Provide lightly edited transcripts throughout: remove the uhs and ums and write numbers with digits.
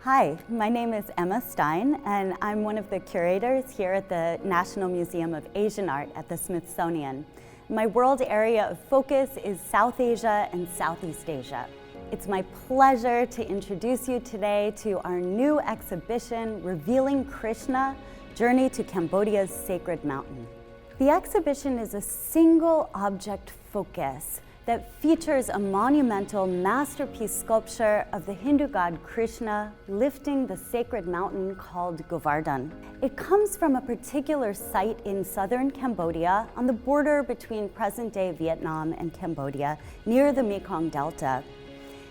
Hi, my name is Emma Stein, and I'm one of the curators here at the National Museum of Asian Art at the Smithsonian. My world area of focus is South Asia and Southeast Asia. It's my pleasure to introduce you today to our new exhibition, Revealing Krishna, Journey to Cambodia's Sacred Mountain. The exhibition is a single object focus that features a monumental masterpiece sculpture of the Hindu god Krishna lifting the sacred mountain called Govardhan. It comes from a particular site in southern Cambodia on the border between present-day Vietnam and Cambodia near the Mekong Delta.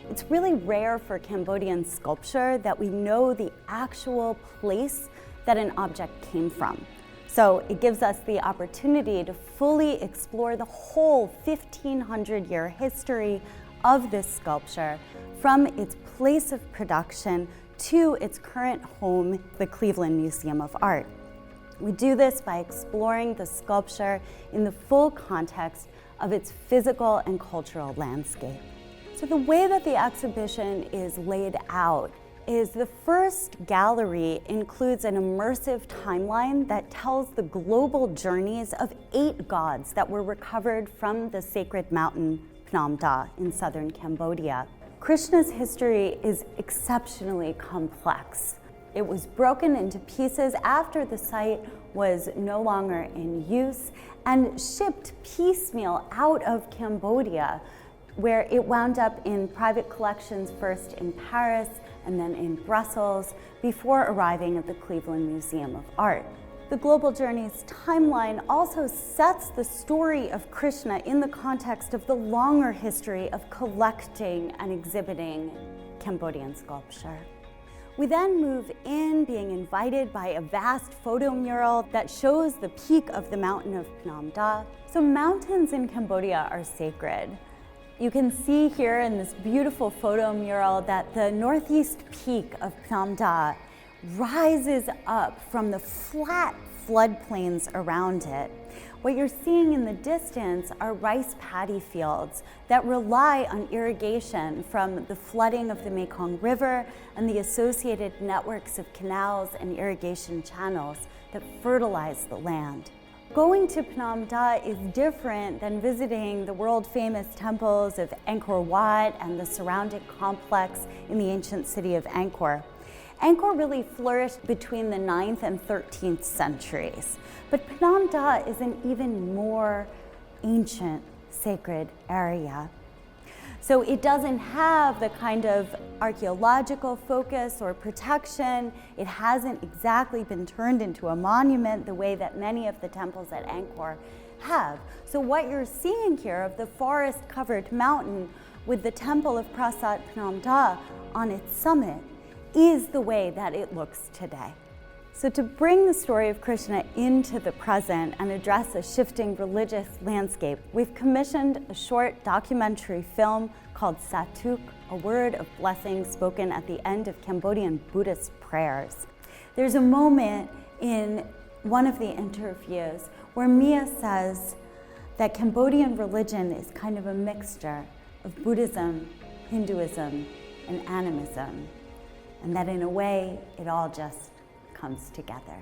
It's really rare for Cambodian sculpture that we know the actual place that an object came from. So it gives us the opportunity to fully explore the whole 1,500-year history of this sculpture from its place of production to its current home, the Cleveland Museum of Art. We do this by exploring the sculpture in the full context of its physical and cultural landscape. So the way that the exhibition is laid out is the first gallery includes an immersive timeline that tells the global journeys of 8 gods that were recovered from the sacred mountain Phnom in southern Cambodia. Krishna's history is exceptionally complex. It was broken into pieces after the site was no longer in use and shipped piecemeal out of Cambodia, where it wound up in private collections first in Paris and then in Brussels before arriving at the Cleveland Museum of Art. The Global Journeys timeline also sets the story of Krishna in the context of the longer history of collecting and exhibiting Cambodian sculpture. We then move in, being invited by a vast photo mural that shows the peak of the mountain of Phnom. So mountains in Cambodia are sacred. You can see here in this beautiful photo mural that the northeast peak of Phnom rises up from the flat floodplains around it. What you're seeing in the distance are rice paddy fields that rely on irrigation from the flooding of the Mekong River and the associated networks of canals and irrigation channels that fertilize the land. Going to Phnom is different than visiting the world-famous temples of Angkor Wat and the surrounding complex in the ancient city of Angkor. Angkor really flourished between the 9th and 13th centuries, but Phnom is an even more ancient sacred area. So it doesn't have the kind of archaeological focus or protection. It hasn't exactly been turned into a monument the way that many of the temples at Angkor have. So what you're seeing here of the forest-covered mountain with the temple of Prasat Phnom on its summit is the way that it looks today. So to bring the story of Krishna into the present and address a shifting religious landscape, we've commissioned a short documentary film called Satuk, a word of blessing spoken at the end of Cambodian Buddhist prayers. There's a moment in one of the interviews where Mia says that Cambodian religion is kind of a mixture of Buddhism, Hinduism, and animism, and that in a way, it all just comes together.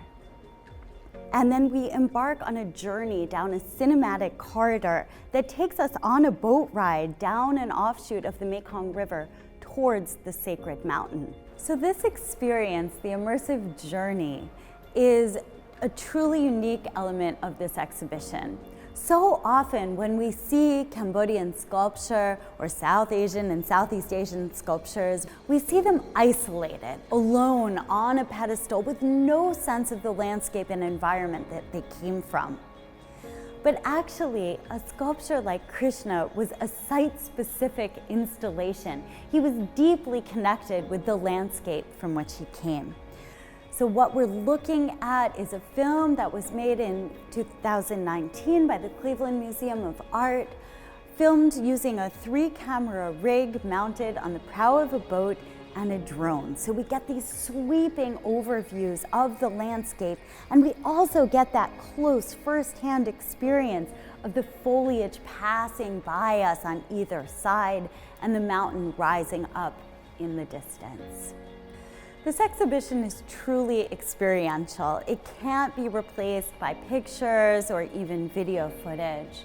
And then we embark on a journey down a cinematic corridor that takes us on a boat ride down an offshoot of the Mekong River towards the sacred mountain. So this experience, the immersive journey, is a truly unique element of this exhibition. So often when we see Cambodian sculpture or South Asian and Southeast Asian sculptures, we see them isolated, alone on a pedestal with no sense of the landscape and environment that they came from. But actually, a sculpture like Krishna was a site-specific installation. He was deeply connected with the landscape from which he came. So what we're looking at is a film that was made in 2019 by the Cleveland Museum of Art, filmed using a 3-camera rig mounted on the prow of a boat and a drone. So we get these sweeping overviews of the landscape, and we also get that close first-hand experience of the foliage passing by us on either side and the mountain rising up in the distance. This exhibition is truly experiential. It can't be replaced by pictures or even video footage.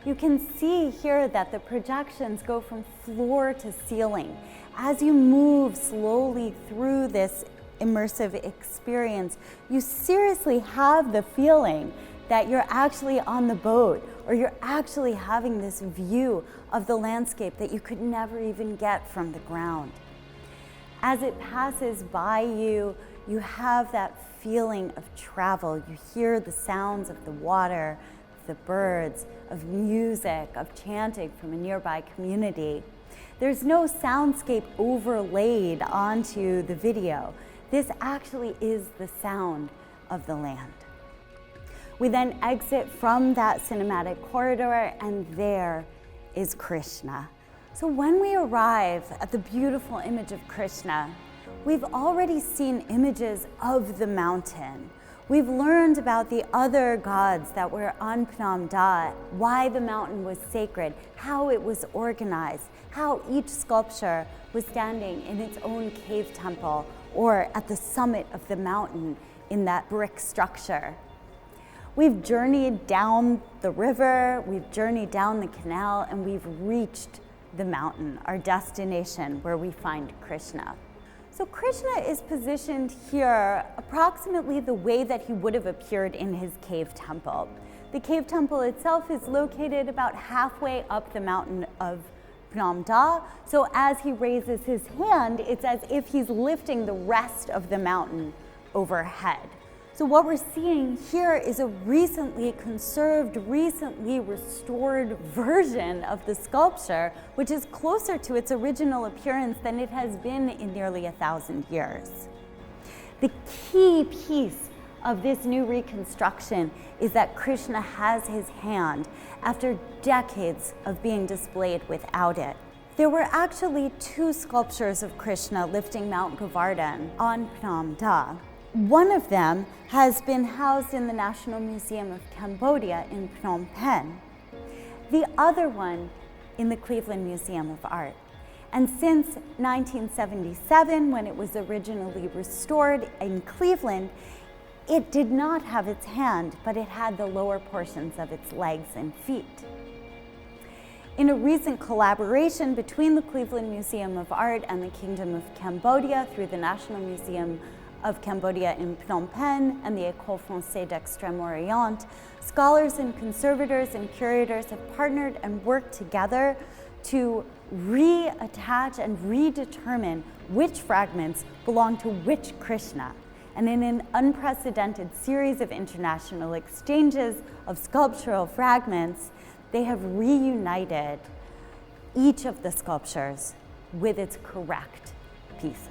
You can see here that the projections go from floor to ceiling. As you move slowly through this immersive experience, you seriously have the feeling that you're actually on the boat, or you're actually having this view of the landscape that you could never even get from the ground. As it passes by you, you have that feeling of travel. You hear the sounds of the water, the birds, of music, of chanting from a nearby community. There's no soundscape overlaid onto the video. This actually is the sound of the land. We then exit from that cinematic corridor, and there is Krishna. So when we arrive at the beautiful image of Krishna, we've already seen images of the mountain. We've learned about the other gods that were on Phnom Da, why the mountain was sacred, how it was organized, how each sculpture was standing in its own cave temple or at the summit of the mountain in that brick structure. We've journeyed down the river, we've journeyed down the canal, and we've reached the mountain, our destination where we find Krishna. So Krishna is positioned here approximately the way that he would have appeared in his cave temple. The cave temple itself is located about halfway up the mountain of Phnom Da. So as he raises his hand, it's as if he's lifting the rest of the mountain overhead. So what we're seeing here is a recently conserved, recently restored version of the sculpture, which is closer to its original appearance than it has been in nearly 1,000 years. The key piece of this new reconstruction is that Krishna has his hand after decades of being displayed without it. There were actually 2 sculptures of Krishna lifting Mount Govardhan on Phnom Da. One of them has been housed in the National Museum of Cambodia in Phnom Penh. The other one in the Cleveland Museum of Art. And since 1977, when it was originally restored in Cleveland, it did not have its hand, but it had the lower portions of its legs and feet. In a recent collaboration between the Cleveland Museum of Art and the Kingdom of Cambodia through the National Museum of Cambodia in Phnom Penh and the École Française d'Extrême-Orient, scholars and conservators and curators have partnered and worked together to reattach and redetermine which fragments belong to which Krishna. And in an unprecedented series of international exchanges of sculptural fragments, they have reunited each of the sculptures with its correct pieces.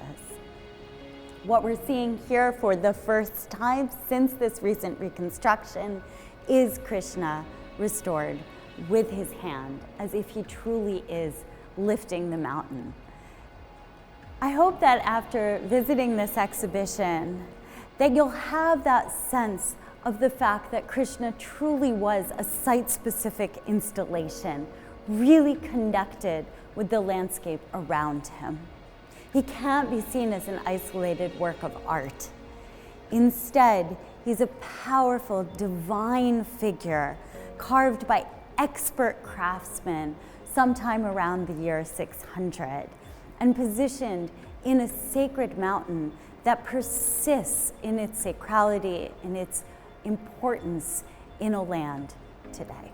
What we're seeing here for the first time since this recent reconstruction is Krishna restored with his hand, as if he truly is lifting the mountain. I hope that after visiting this exhibition, that you'll have that sense of the fact that Krishna truly was a site-specific installation, really connected with the landscape around him. He can't be seen as an isolated work of art. Instead, he's a powerful, divine figure carved by expert craftsmen sometime around the year 600 and positioned in a sacred mountain that persists in its sacrality, in its importance in a land today.